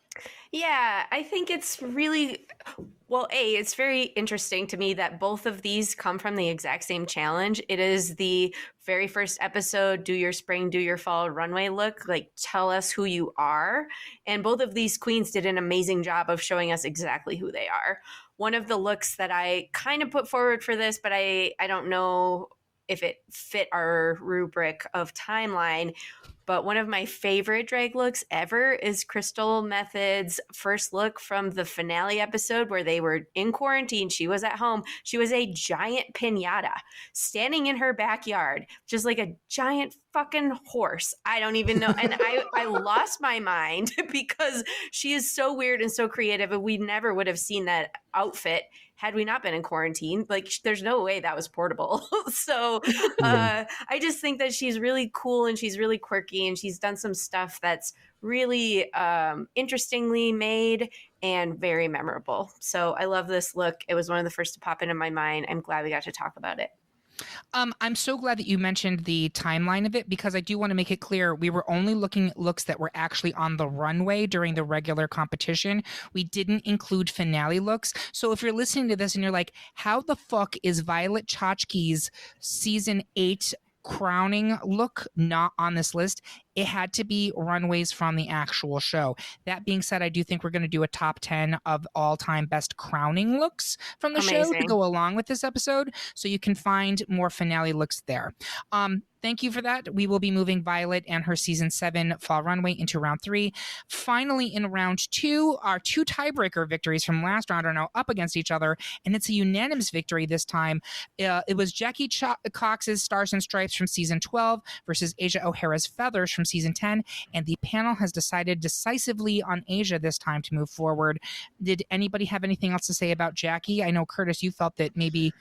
Yeah, I think it's really, well, it's very interesting to me that both of these come from the exact same challenge. It is the very first episode, do your spring, do your fall runway look, like tell us who you are. And both of these queens did an amazing job of showing us exactly who they are. One of the looks that I kind of put forward for this, but I don't know if it fit our rubric of timeline, but one of my favorite drag looks ever is Crystal Method's first look from the finale episode where they were in quarantine. She was at home. She was a giant piñata standing in her backyard, just like a giant fucking horse. I don't even know. And I lost my mind because she is so weird and so creative. And we never would have seen that outfit had we not been in quarantine. Like, there's no way that was portable. So I just think that she's really cool and she's really quirky and she's done some stuff that's really interestingly made and very memorable. So I love this look. It was one of the first to pop into my mind. I'm glad we got to talk about it. I'm so glad that you mentioned the timeline of it, because I do want to make it clear we were only looking at looks that were actually on the runway during the regular competition. We didn't include finale looks. So if you're listening to this and you're like, how the fuck is Violet Chachki's season 8 crowning look not on this list? It had to be runways from the actual show. That being said, I do think we're going to do a top 10 of all-time best crowning looks from the show to go along with this episode, so you can find more finale looks there. Thank you for that. We will be moving Violet and her season 7 fall runway into round 3. Finally, in round 2, our 2 tiebreaker victories from last round are now up against each other, and it's a unanimous victory this time. It was Jackie Cox's Stars and Stripes from season 12 versus Asia O'Hara's Feathers from season 10, and the panel has decided decisively on Asia this time to move forward. Did anybody have anything else to say about Jackie? I know, Curtis, you felt that maybe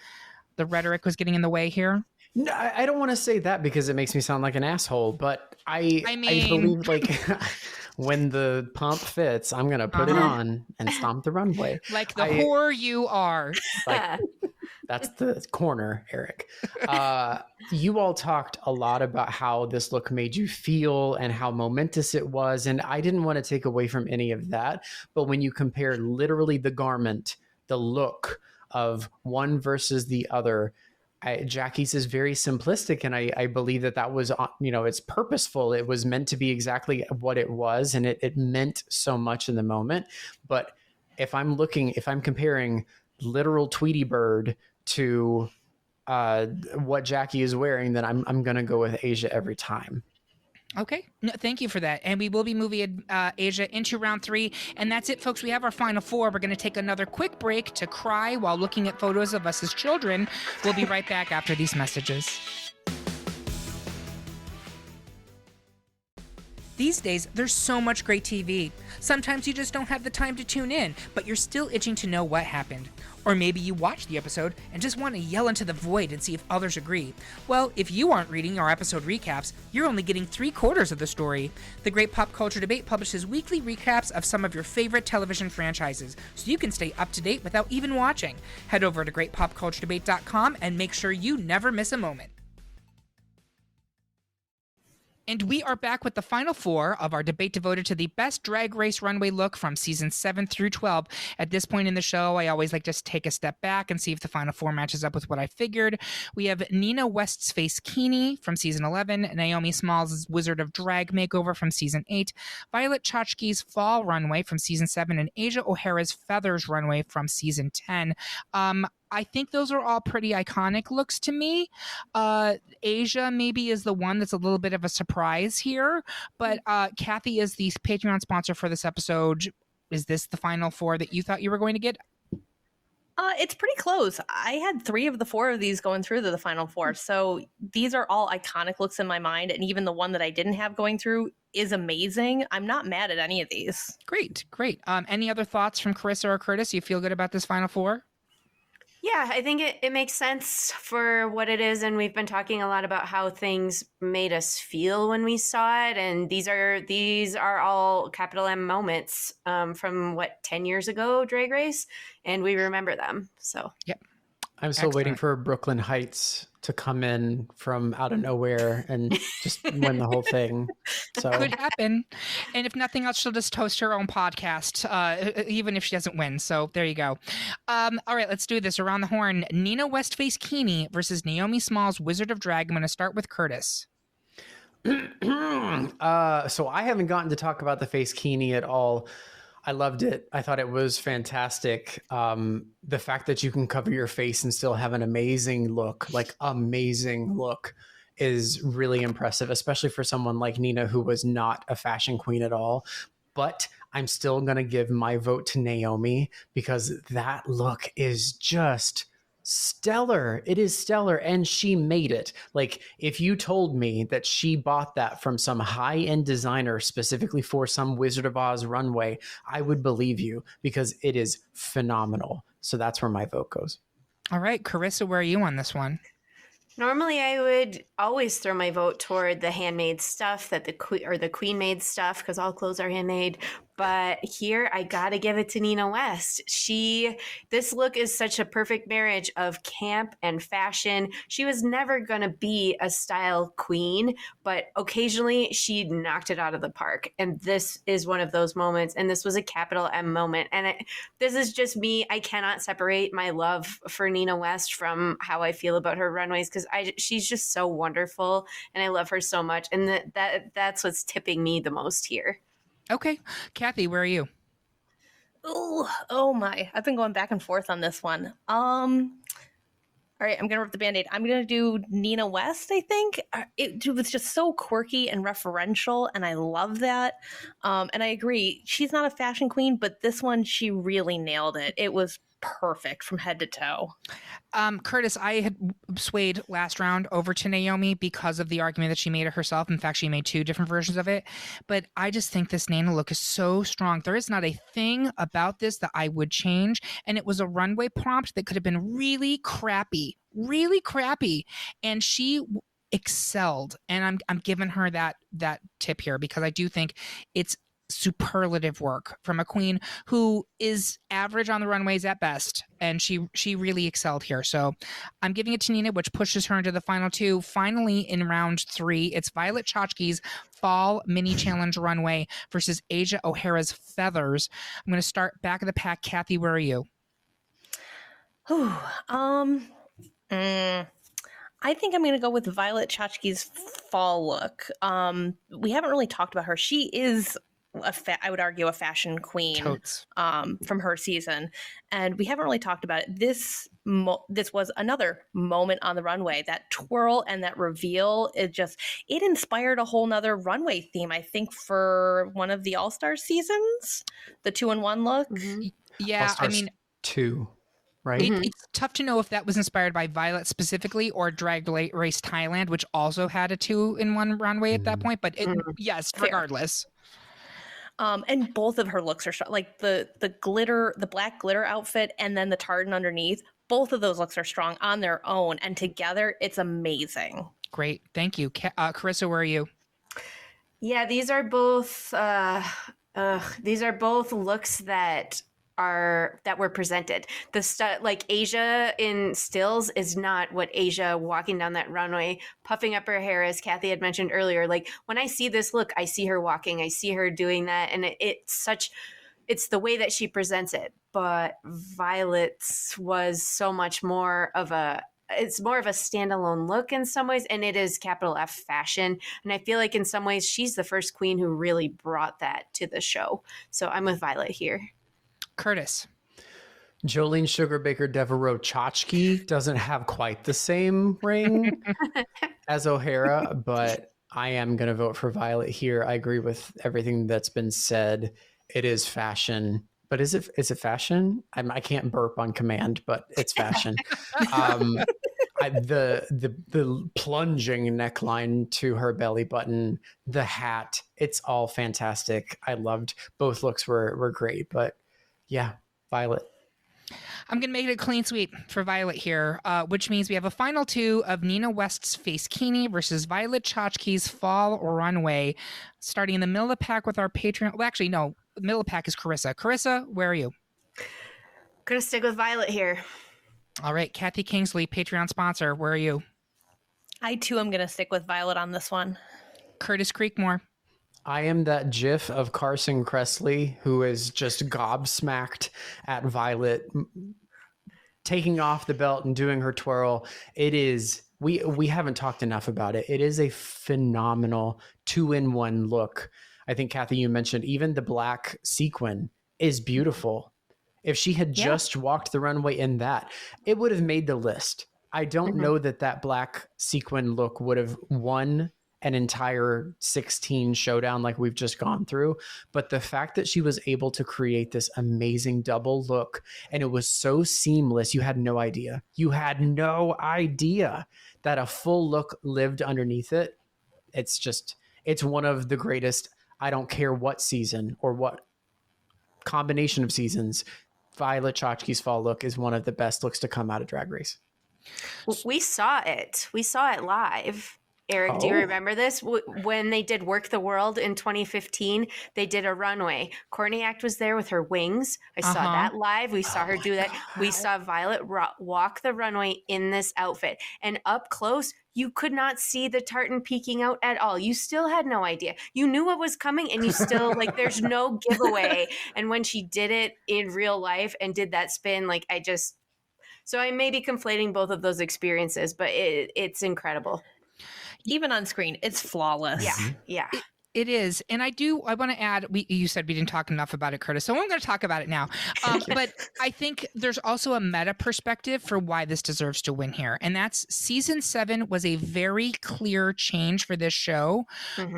the rhetoric was getting in the way here. No, I don't want to say that because it makes me sound like an asshole, but I believe, like, when the pump fits, I'm going to put it on and stomp the runway. Like the whore you are. Like, that's the corner, Eric. You all talked a lot about how this look made you feel and how momentous it was, and I didn't want to take away from any of that. But when you compare literally the garment, the look of one versus the other, Jackie's is very simplistic, and I believe that was, it's purposeful. It was meant to be exactly what it was, and it meant so much in the moment. But if I'm comparing literal Tweety Bird to what Jackie is wearing, then I'm going to go with Asia every time. Okay. No, thank you for that. And we will be moving Asia into round 3. And that's it, folks. We have our final 4. We're going to take another quick break to cry while looking at photos of us as children. We'll be right back after these messages. These days, there's so much great TV. Sometimes you just don't have the time to tune in, but you're still itching to know what happened. Or maybe you watched the episode and just want to yell into the void and see if others agree. Well, if you aren't reading our episode recaps, you're only getting 3/4 of the story. The Great Pop Culture Debate publishes weekly recaps of some of your favorite television franchises, so you can stay up to date without even watching. Head over to greatpopculturedebate.com and make sure you never miss a moment. And we are back with the final 4 of our debate devoted to the best drag race runway look from seasons 7 through 12. At this point in the show, I always like to take a step back and see if the final 4 matches up with what I figured. We have Nina West's Face Kini from season 11, Naomi Smalls' Wizard of Drag makeover from season 8, Violet Chachki's Fall runway from season 7, and Asia O'Hara's Feathers runway from season 10. I think those are all pretty iconic looks to me. Asia maybe is the one that's a little bit of a surprise here, but Kathy is the Patreon sponsor for this episode. Is this the final 4 that you thought you were going to get? It's pretty close. I had 3 of the 4 of these going through the final 4. So these are all iconic looks in my mind. And even the one that I didn't have going through is amazing. I'm not mad at any of these. Great. Any other thoughts from Carissa or Curtis? You feel good about this final 4? Yeah, I think it makes sense for what it is. And we've been talking a lot about how things made us feel when we saw it. And these are all capital M moments from 10 years ago, Drag Race. And we remember them. So, Yep. I'm still waiting Excellent. for Brooklyn Heights to come in from out of nowhere and just win the whole thing. So Could happen. And if nothing else, she'll just host her own podcast, even if she doesn't win. So there you go. All right, let's do this. Around the horn, Nina Westface Keeney versus Naomi Smalls, Wizard of Drag. I'm going to start with Curtis. so I haven't gotten to talk about the face Keeney at all. I loved it. I thought it was fantastic. The fact that you can cover your face and still have an amazing look, is really impressive, especially for someone like Nina, who was not a fashion queen at all. But I'm still going to give my vote to Naomi because that look is just stellar. It is stellar, and she made it. Like, if you told me that she bought that from some high-end designer specifically for some Wizard of Oz runway, I would believe you because it is phenomenal. So that's where my vote goes. All right, Carissa, where are you on this one? normally I would always throw my vote toward the handmade stuff the queen made stuff, because all clothes are handmade. But here I gotta give it to Nina West. This look is such a perfect marriage of camp and fashion. She was never gonna be a style queen, but occasionally she knocked it out of the park. And this is one of those moments. And this was a capital M moment. And this is just me. I cannot separate my love for Nina West from how I feel about her runways, because she's just so wonderful and I love her so much. And that's what's tipping me the most here. Okay. Kathy, where are you? Oh my. I've been going back and forth on this one. All right, I'm going to rip the Band-Aid. I'm going to do Nina West, I think. It was just so quirky and referential, and I love that. And I agree. She's not a fashion queen, but this one, she really nailed it. It was perfect from head to toe. Curtis, I had swayed last round over to Naomi because of the argument that she made it herself. In fact, she made 2 different versions of it. But I just think this Nana look is so strong. There is not a thing about this that I would change. And it was a runway prompt that could have been really crappy. And she excelled. And I'm giving her that tip here because I do think it's superlative work from a queen who is average on the runways at best, and she really excelled here. So I'm giving it to Nina, which pushes her into the final 2. Finally, in round 3, it's Violet Chachki's Fall Mini Challenge Runway versus Asia O'Hara's Feathers. I'm going to start back of the pack. Kathy, where are you? I think I'm going to go with Violet Chachki's fall look. We haven't really talked about her. She is I would argue a fashion queen from her season, and we haven't really talked about it. This was another moment on the runway. That twirl and that reveal, it inspired a whole nother runway theme, I think, for one of the All-Star seasons, the 2-in-1 look. Mm-hmm. Yeah, All-Stars I mean 2, right? It's tough to know if that was inspired by Violet specifically or Drag Race Thailand, which also had a 2-in-1 runway at that point. But yes, regardless. And both of her looks are like the glitter, the black glitter outfit, and then the tartan underneath. Both of those looks are strong on their own, and together, it's amazing. Great, thank you, Carissa. Where are you? Yeah, these are both looks that were presented. Like Asia in stills is not what Asia walking down that runway, puffing up her hair, as Kathy had mentioned earlier. Like when I see this look, I see her walking, I see her doing that, and it's the way that she presents it. But Violet's was so much more of it's more of a standalone look in some ways, and it is capital F fashion. And I feel like in some ways she's the first queen who really brought that to the show. So I'm with Violet here. Curtis. Jolene Sugarbaker Devereaux Chachki doesn't have quite the same ring as O'Hara, but I am going to vote for Violet here. I agree with everything that's been said. It is fashion, but is it fashion? I can't burp on command, but it's fashion. The plunging neckline to her belly button, the hat, it's all fantastic. I loved both looks were great, but yeah, Violet. I'm going to make it a clean sweep for Violet here, which means we have a final 2 of Nina West's Face Keeney versus Violet Chachki's Fall Runway, starting in the middle of the pack with our Patreon. Well, actually, no, the middle of the pack is Carissa. Carissa, where are you? Gonna stick with Violet here. All right, Kathy Kingsley, Patreon sponsor, where are you? I too am going to stick with Violet on this one. Curtis Creekmore. I am that gif of Carson Kressley who is just gobsmacked at Violet taking off the belt and doing her twirl. It is, we haven't talked enough about it. It is a phenomenal 2-in-1 look. I think, Kathy, you mentioned even the black sequin is beautiful. If she had just walked the runway in that, it would have made the list. I don't know that black sequin look would have won an entire 16 showdown like we've just gone through. But the fact that she was able to create this amazing double look and it was so seamless, you had no idea. You had no idea that a full look lived underneath it. It's one of the greatest, I don't care what season or what combination of seasons, Violet Chachki's fall look is one of the best looks to come out of Drag Race. We saw it. We saw it live. Eric, do you remember this? When they did Work the World in 2015, they did a runway. Courtney Act was there with her wings. I saw that live. We saw her do that. We saw Violet walk the runway in this outfit. And up close, you could not see the tartan peeking out at all. You still had no idea. You knew what was coming and you still, like, there's no giveaway. And when she did it in real life and did that spin, like, so I may be conflating both of those experiences, but it's incredible. Even on screen, it's flawless. Yeah. It is. And I want to add, you said we didn't talk enough about it, Curtis, so I'm going to talk about it now. But I think there's also a meta perspective for why this deserves to win here. And that's season 7 was a very clear change for this show.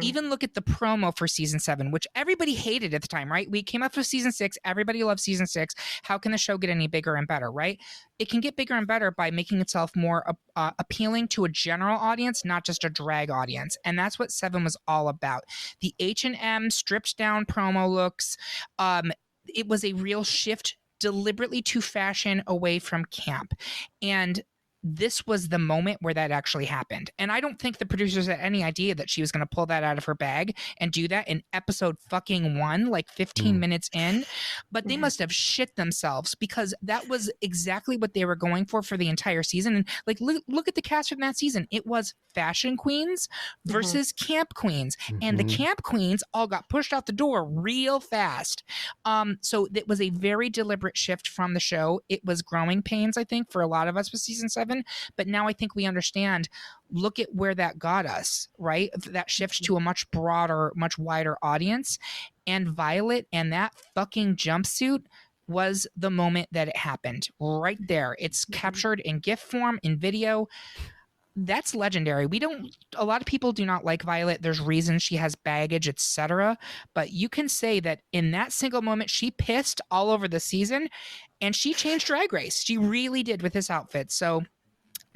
Even look at the promo for season 7, which everybody hated at the time, right? We came up with season 6. Everybody loved season 6. How can the show get any bigger and better, right? It can get bigger and better by making itself more appealing to a general audience, not just a drag audience. And that's what 7 was all about. The H&M stripped down promo looks. It was a real shift deliberately to fashion away from camp. And this was the moment where that actually happened. And I don't think the producers had any idea that she was going to pull that out of her bag and do that in episode fucking 1, like 15 minutes in. But they must have shit themselves because that was exactly what they were going for the entire season. And like, look at the cast from that season. It was fashion queens versus camp queens. And the camp queens all got pushed out the door real fast. So it was a very deliberate shift from the show. It was growing pains, I think, for a lot of us with season 7. But now I think we understand, look at where that got us, right? That shift to a much broader, much wider audience. And Violet and that fucking jumpsuit was the moment that it happened right there. It's captured in GIF form, in video. That's legendary. A lot of people do not like Violet. There's reasons, she has baggage, etc. But you can say that in that single moment, she pissed all over the season and she changed Drag Race. She really did with this outfit. So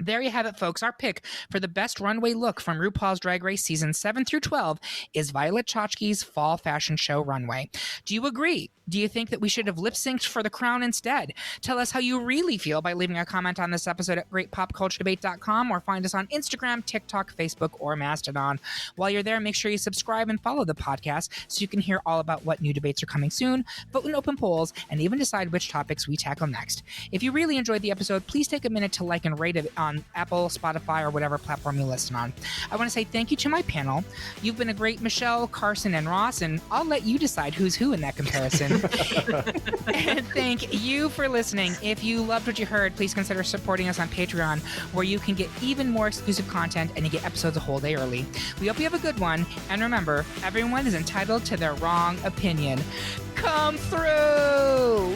there you have it, folks. Our pick for the best runway look from RuPaul's Drag Race season 7 through 12 is Violet Chachki's Fall Fashion Show Runway. Do you agree? Do you think that we should have lip-synced for the crown instead? Tell us how you really feel by leaving a comment on this episode at greatpopculturedebate.com or find us on Instagram, TikTok, Facebook, or Mastodon. While you're there, make sure you subscribe and follow the podcast so you can hear all about what new debates are coming soon, vote in open polls, and even decide which topics we tackle next. If you really enjoyed the episode, please take a minute to like and rate it on Apple, Spotify, or whatever platform you listen on. I want to say thank you to my panel. You've been a great Michelle, Carson, and Ross, and I'll let you decide who's who in that comparison. And thank you for listening. If you loved what you heard, please consider supporting us on Patreon, where you can get even more exclusive content and you get episodes a whole day early. We hope you have a good one, and remember, everyone is entitled to their wrong opinion. Come through!